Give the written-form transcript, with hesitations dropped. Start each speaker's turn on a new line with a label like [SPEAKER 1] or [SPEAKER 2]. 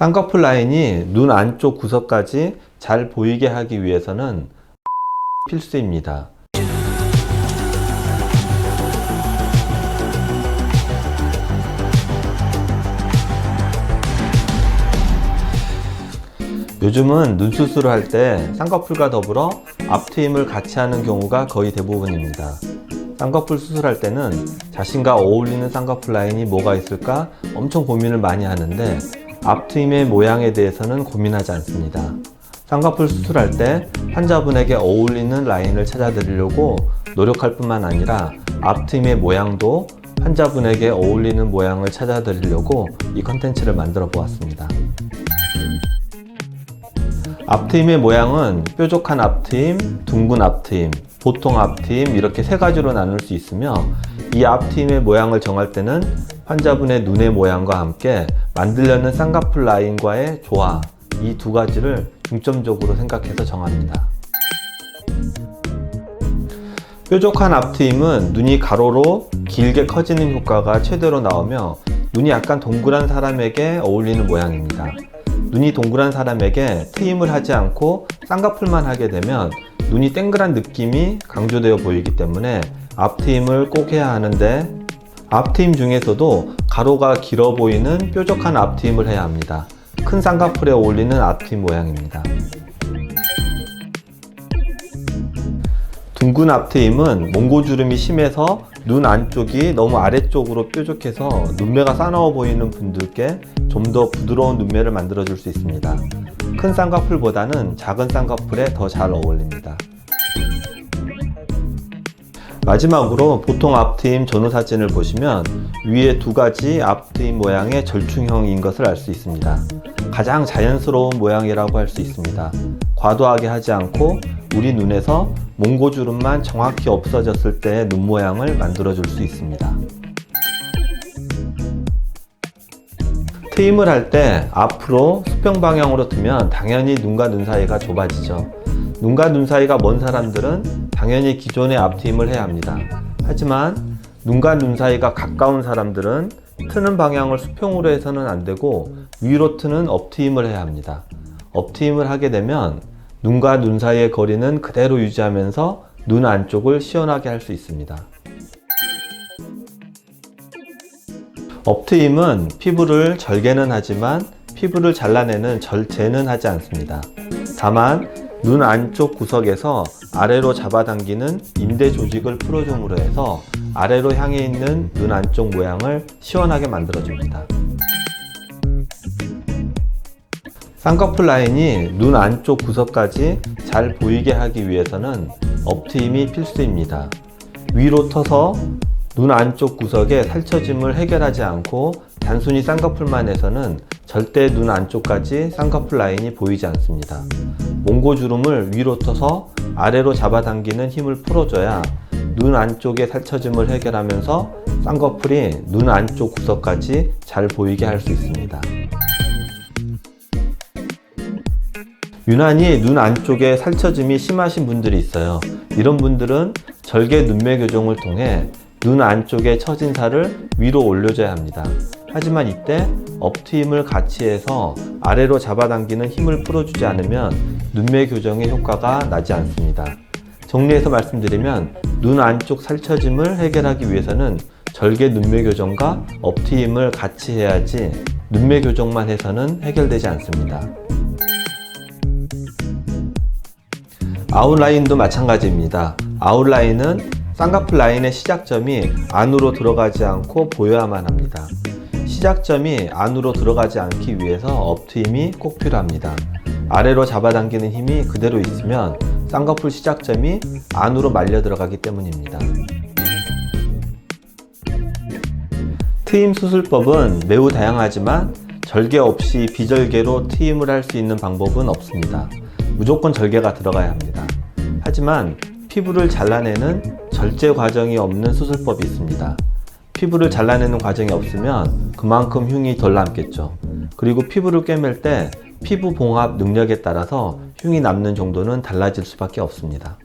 [SPEAKER 1] 쌍꺼풀 라인이 눈 안쪽 구석까지 잘 보이게 하기 위해서는 필수입니다. 요즘은 눈 수술을 할 때 쌍꺼풀과 더불어 앞트임을 같이 하는 경우가 거의 대부분입니다. 쌍꺼풀 수술할 때는 자신과 어울리는 쌍꺼풀 라인이 뭐가 있을까 엄청 고민을 많이 하는데 앞트임의 모양에 대해서는 고민하지 않습니다. 쌍꺼풀 수술할 때 환자분에게 어울리는 라인을 찾아드리려고 노력할 뿐만 아니라 앞트임의 모양도 환자분에게 어울리는 모양을 찾아드리려고 이 컨텐츠를 만들어 보았습니다. 앞트임의 모양은 뾰족한 앞트임, 둥근 앞트임, 보통 앞트임 이렇게 세 가지로 나눌 수 있으며 이 앞트임의 모양을 정할 때는 환자분의 눈의 모양과 함께 만들려는 쌍꺼풀 라인과의 조화 이 두 가지를 중점적으로 생각해서 정합니다. 뾰족한 앞트임은 눈이 가로로 길게 커지는 효과가 최대로 나오며 눈이 약간 동그란 사람에게 어울리는 모양입니다. 눈이 동그란 사람에게 트임을 하지 않고 쌍꺼풀만 하게 되면 눈이 땡그란 느낌이 강조되어 보이기 때문에 앞트임을 꼭 해야 하는데 앞트임 중에서도 가로가 길어 보이는 뾰족한 앞트임을 해야 합니다. 큰 쌍꺼풀에 어울리는 앞트임 모양입니다. 둥근 앞트임은 몽고주름이 심해서 눈 안쪽이 너무 아래쪽으로 뾰족해서 눈매가 싸나워 보이는 분들께 좀 더 부드러운 눈매를 만들어 줄 수 있습니다. 큰 쌍꺼풀보다는 작은 쌍꺼풀에 더 잘 어울립니다. 마지막으로 보통 앞트임 전후 사진을 보시면 위에 두 가지 앞트임 모양의 절충형인 것을 알 수 있습니다. 가장 자연스러운 모양이라고 할 수 있습니다. 과도하게 하지 않고 우리 눈에서 몽고주름만 정확히 없어졌을 때의 눈 모양을 만들어 줄 수 있습니다. 트임을 할 때 앞으로 수평 방향으로 트면 당연히 눈과 눈 사이가 좁아지죠. 눈과 눈 사이가 먼 사람들은 당연히 기존의 앞트임을 해야 합니다. 하지만 눈과 눈 사이가 가까운 사람들은 트는 방향을 수평으로 해서는 안 되고 위로 트는 업트임을 해야 합니다. 업트임을 하게 되면 눈과 눈 사이의 거리는 그대로 유지하면서 눈 안쪽을 시원하게 할 수 있습니다. 업트임은 피부를 절개는 하지만 피부를 잘라내는 절제는 하지 않습니다. 다만 눈 안쪽 구석에서 아래로 잡아당기는 인대 조직을 풀어줌으로 해서 아래로 향해 있는 눈 안쪽 모양을 시원하게 만들어줍니다. 쌍꺼풀 라인이 눈 안쪽 구석까지 잘 보이게 하기 위해서는 업트임이 필수입니다. 위로 터서 눈 안쪽 구석의 살처짐을 해결하지 않고 단순히 쌍꺼풀만 해서는 절대 눈 안쪽까지 쌍꺼풀 라인이 보이지 않습니다. 몽고주름을 위로 터서 아래로 잡아당기는 힘을 풀어줘야 눈 안쪽의 살처짐을 해결하면서 쌍꺼풀이 눈 안쪽 구석까지 잘 보이게 할 수 있습니다. 유난히 눈 안쪽에 살처짐이 심하신 분들이 있어요. 이런 분들은 절개 눈매 교정을 통해 눈 안쪽에 처진 살을 위로 올려줘야 합니다. 하지만 이때 업트임을 같이 해서 아래로 잡아당기는 힘을 풀어주지 않으면 눈매 교정의 효과가 나지 않습니다. 정리해서 말씀드리면 눈 안쪽 살처짐을 해결하기 위해서는 절개 눈매 교정과 업트임을 같이 해야지 눈매 교정만 해서는 해결되지 않습니다. 아웃라인도 마찬가지입니다. 아웃라인은 쌍꺼풀 라인의 시작점이 안으로 들어가지 않고 보여야만 합니다. 시작점이 안으로 들어가지 않기 위해서 업트임이 꼭 필요합니다. 아래로 잡아당기는 힘이 그대로 있으면 쌍꺼풀 시작점이 안으로 말려 들어가기 때문입니다. 트임 수술법은 매우 다양하지만 절개 없이 비절개로 트임을 할 수 있는 방법은 없습니다. 무조건 절개가 들어가야 합니다. 하지만 피부를 잘라내는 절제 과정이 없는 수술법이 있습니다. 피부를 잘라내는 과정이 없으면 그만큼 흉이 덜 남겠죠. 그리고 피부를 꿰맬 때 피부 봉합 능력에 따라서 흉이 남는 정도는 달라질 수밖에 없습니다.